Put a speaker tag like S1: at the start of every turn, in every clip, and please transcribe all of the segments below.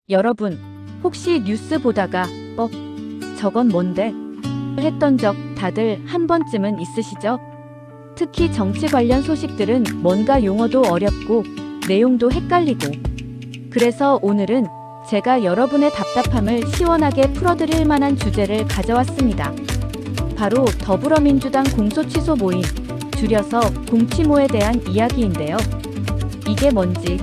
S1: 여러분, 혹시 뉴스 보다가 저건 뭔데? 했던 적 다들 한 번쯤은 있으시죠? 특히 정치 관련 소식들은 뭔가 용어도 어렵고 내용도 헷갈리고. 그래서 오늘은 제가 여러분의 답답함을 시원하게 풀어드릴 만한 주제를 가져왔습니다. 바로 더불어민주당 공소취소 모임, 줄여서 공취모에 대한 이야기인데요. 이게 뭔지,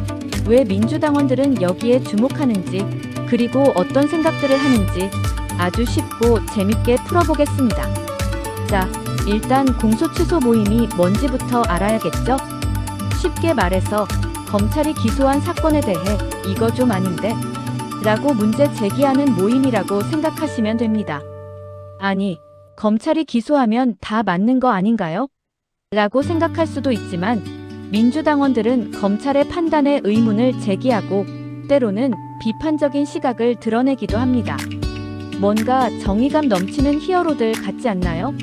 S1: 왜 민주당원들은 여기에 주목하는지, 그리고 어떤 생각들을 하는지 아주 쉽고 재밌게 풀어보겠습니다. 자, 일단 공소취소 모임이 뭔지부터 알아야겠죠? 쉽게 말해서 검찰이 기소한 사건에 대해 이거 좀 아닌데? 라고 문제 제기하는 모임이라고 생각하시면 됩니다. 아니, 검찰이 기소하면 다 맞는 거 아닌가요? 라고 생각할 수도 있지만 민주당원들은 검찰의 판단에 의문을 제기하고 때로는 비판적인 시각을 드러내기도 합니다. 뭔가 정의감 넘치는 히어로들 같지 않나요?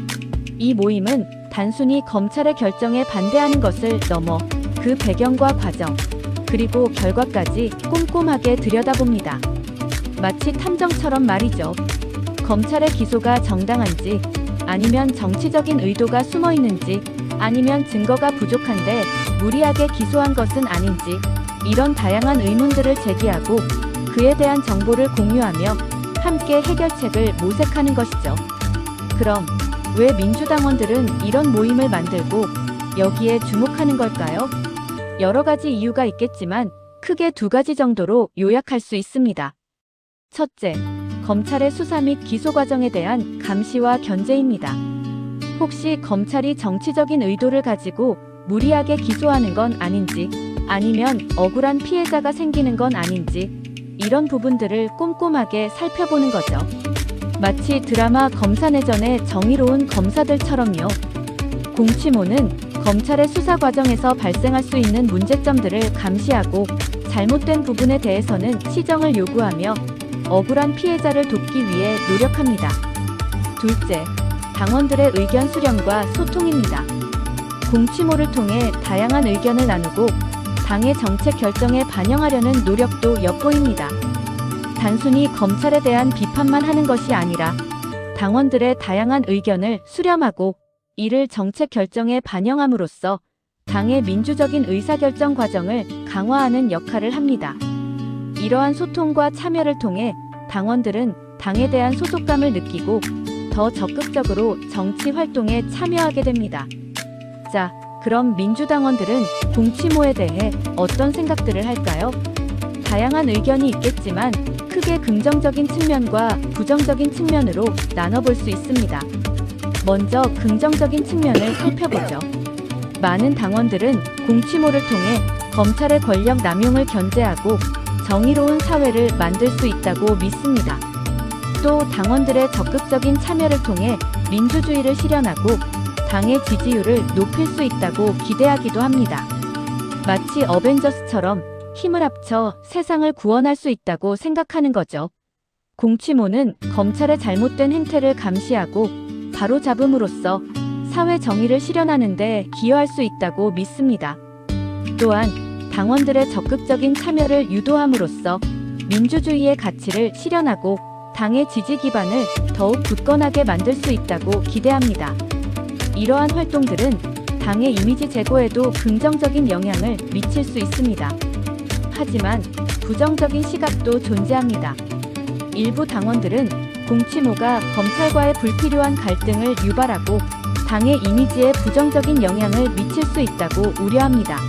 S1: 이 모임은 단순히 검찰의 결정에 반대하는 것을 넘어 그 배경과 과정, 그리고 결과까지 꼼꼼하게 들여다봅니다. 마치 탐정처럼 말이죠. 검찰의 기소가 정당한지, 아니면 정치적인 의도가 숨어 있는지, 아니면 증거가 부족한데 무리하게 기소한 것은 아닌지, 이런 다양한 의문들을 제기하고 그에 대한 정보를 공유하며 함께 해결책을 모색하는 것이죠. 그럼 왜 민주당원들은 이런 모임을 만들고 여기에 주목하는 걸까요? 여러 가지 이유가 있겠지만 크게 두 가지 정도로 요약할 수 있습니다. 첫째, 검찰의 수사 및 기소 과정에 대한 감시와 견제입니다. 혹시 검찰이 정치적인 의도를 가지고 무리하게 기소하는 건 아닌지, 아니면 억울한 피해자가 생기는 건 아닌지, 이런 부분들을 꼼꼼하게 살펴보는 거죠. 마치 드라마 검사내전의 정의로운 검사들처럼요. 공취모는 검찰의 수사 과정에서 발생할 수 있는 문제점들을 감시하고 잘못된 부분에 대해서는 시정을 요구하며 억울한 피해자를 돕기 위해 노력합니다. 둘째, 당원들의 의견 수렴과 소통입니다. 공취모를 통해 다양한 의견을 나누고 당의 정책 결정에 반영하려는 노력도 엿보입니다. 단순히 검찰에 대한 비판만 하는 것이 아니라 당원들의 다양한 의견을 수렴하고 이를 정책 결정에 반영함으로써 당의 민주적인 의사결정 과정을 강화하는 역할을 합니다. 이러한 소통과 참여를 통해 당원들은 당에 대한 소속감을 느끼고 더 적극적으로 정치 활동에 참여하게 됩니다. 자, 그럼 민주당원들은 공취모에 대해 어떤 생각들을 할까요? 다양한 의견이 있겠지만 크게 긍정적인 측면과 부정적인 측면으로 나눠볼 수 있습니다. 먼저 긍정적인 측면을 살펴보죠. 많은 당원들은 공취모를 통해 검찰의 권력 남용을 견제하고 정의로운 사회를 만들 수 있다고 믿습니다. 또 당원들의 적극적인 참여를 통해 민주주의를 실현하고 당의 지지율을 높일 수 있다고 기대하기도 합니다. 마치 어벤져스처럼 힘을 합쳐 세상을 구원할 수 있다고 생각하는 거죠. 공취모는 검찰의 잘못된 행태를 감시하고 바로잡음으로써 사회 정의를 실현하는 데 기여할 수 있다고 믿습니다. 또한 당원들의 적극적인 참여를 유도함으로써 민주주의의 가치를 실현하고 당의 지지 기반을 더욱 굳건하게 만들 수 있다고 기대합니다. 이러한 활동들은 당의 이미지 제고에도 긍정적인 영향을 미칠 수 있습니다. 하지만 부정적인 시각도 존재합니다. 일부 당원들은 공취모가 검찰과의 불필요한 갈등을 유발하고 당의 이미지에 부정적인 영향을 미칠 수 있다고 우려합니다.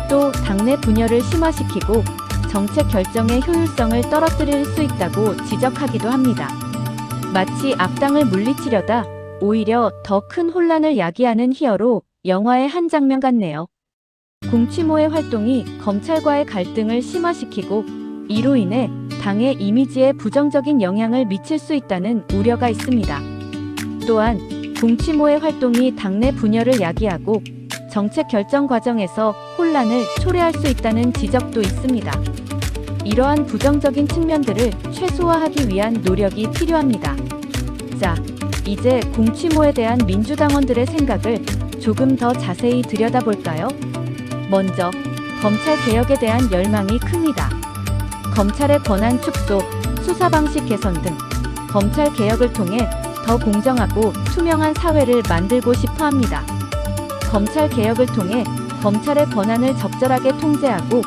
S1: 또 당내 분열을 심화시키고 정책 결정의 효율성을 떨어뜨릴 수 있다고 지적하기도 합니다. 마치 악당을 물리치려다 오히려 더 큰 혼란을 야기하는 히어로 영화의 한 장면 같네요. 공취모의 활동이 검찰과의 갈등을 심화시키고 이로 인해 당의 이미지에 부정적인 영향을 미칠 수 있다는 우려가 있습니다. 또한 공취모의 활동이 당내 분열을 야기하고 정책 결정 과정에서 혼란을 초래할 수 있다는 지적도 있습니다. 이러한 부정적인 측면들을 최소화하기 위한 노력이 필요합니다. 자, 이제 공취모에 대한 민주당원들의 생각을 조금 더 자세히 들여다볼까요? 먼저 검찰 개혁에 대한 열망이 큽니다. 검찰의 권한 축소, 수사 방식 개선 등 검찰 개혁을 통해 더 공정하고 투명한 사회를 만들고 싶어 합니다. 검찰 개혁을 통해 검찰의 권한을 적절하게 통제하고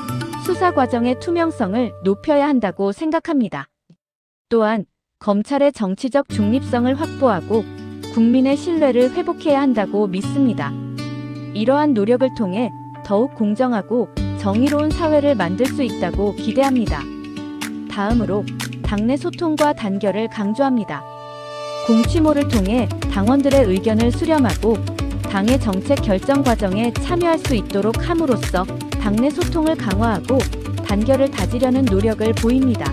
S1: 수사 과정의 투명성을 높여야 한다고 생각합니다. 또한 검찰의 정치적 중립성을 확보하고 국민의 신뢰를 회복해야 한다고 믿습니다. 이러한 노력을 통해 더욱 공정하고 정의로운 사회를 만들 수 있다고 기대합니다. 다음으로 당내 소통과 단결을 강조합니다. 공취모를 통해 당원들의 의견을 수렴하고 당의 정책 결정 과정에 참여할 수 있도록 함으로써 당내 소통을 강화하고 단결을 다지려는 노력을 보입니다.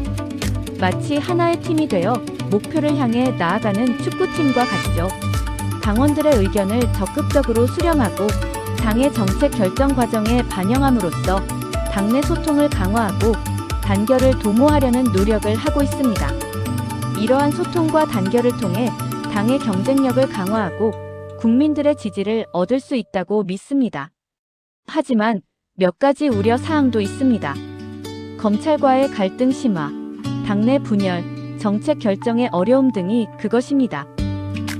S1: 마치 하나의 팀이 되어 목표를 향해 나아가는 축구팀과 같죠. 당원들의 의견을 적극적으로 수렴하고 당의 정책 결정 과정에 반영함으로써 당내 소통을 강화하고 단결을 도모하려는 노력을 하고 있습니다. 이러한 소통과 단결을 통해 당의 경쟁력을 강화하고 국민들의 지지를 얻을 수 있다고 믿습니다. 하지만 몇 가지 우려 사항도 있습니다. 검찰과의 갈등 심화, 당내 분열, 정책 결정의 어려움 등이 그것입니다.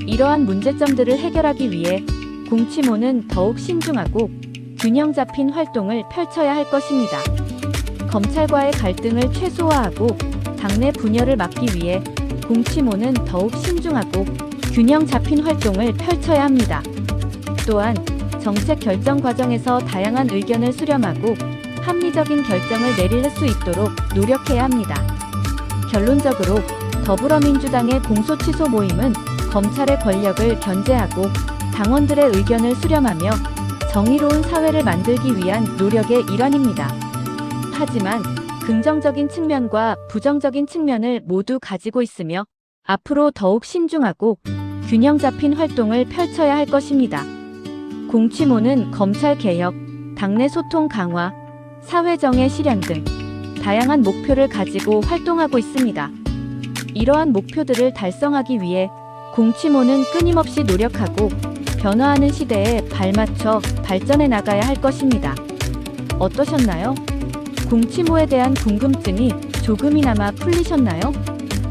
S1: 이러한 문제점들을 해결하기 위해 공취모는 더욱 신중하고 균형 잡힌 활동을 펼쳐야 할 것입니다. 검찰과의 갈등을 최소화하고 당내 분열을 막기 위해 공취모는 더욱 신중하고 균형 잡힌 활동을 펼쳐야 합니다. 또한 정책 결정 과정에서 다양한 의견을 수렴하고 합리적인 결정을 내릴 수 있도록 노력해야 합니다. 결론적으로 더불어민주당의 공소취소 모임은 검찰의 권력을 견제하고 당원들의 의견을 수렴하며 정의로운 사회를 만들기 위한 노력의 일환입니다. 하지만 긍정적인 측면과 부정적인 측면을 모두 가지고 있으며 앞으로 더욱 신중하고 균형 잡힌 활동을 펼쳐야 할 것입니다. 공취모는 검찰 개혁, 당내 소통 강화, 사회정의 실현 등 다양한 목표를 가지고 활동하고 있습니다. 이러한 목표들을 달성하기 위해 공취모는 끊임없이 노력하고 변화하는 시대에 발맞춰 발전해 나가야 할 것입니다. 어떠셨나요? 공취모에 대한 궁금증이 조금이나마 풀리셨나요?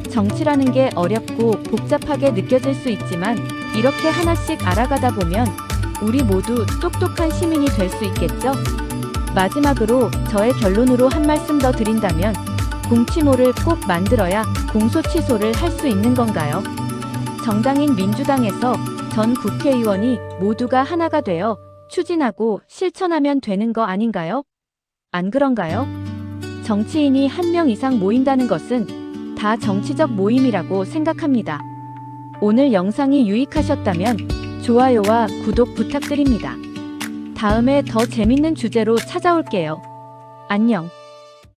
S1: 정치라는 게 어렵고 복잡하게 느껴질 수 있지만 이렇게 하나씩 알아가다 보면 우리 모두 똑똑한 시민이 될 수 있겠죠? 마지막으로 저의 결론으로 한 말씀 더 드린다면 공취모를 꼭 만들어야 공소취소를 할 수 있는 건가요? 정당인 민주당에서 전 국회의원이 모두가 하나가 되어 추진하고 실천하면 되는 거 아닌가요? 안 그런가요? 정치인이 한 명 이상 모인다는 것은 다 정치적 모임이라고 생각합니다. 오늘 영상이 유익하셨다면 좋아요와 구독 부탁드립니다. 다음에 더 재밌는 주제로 찾아올게요. 안녕.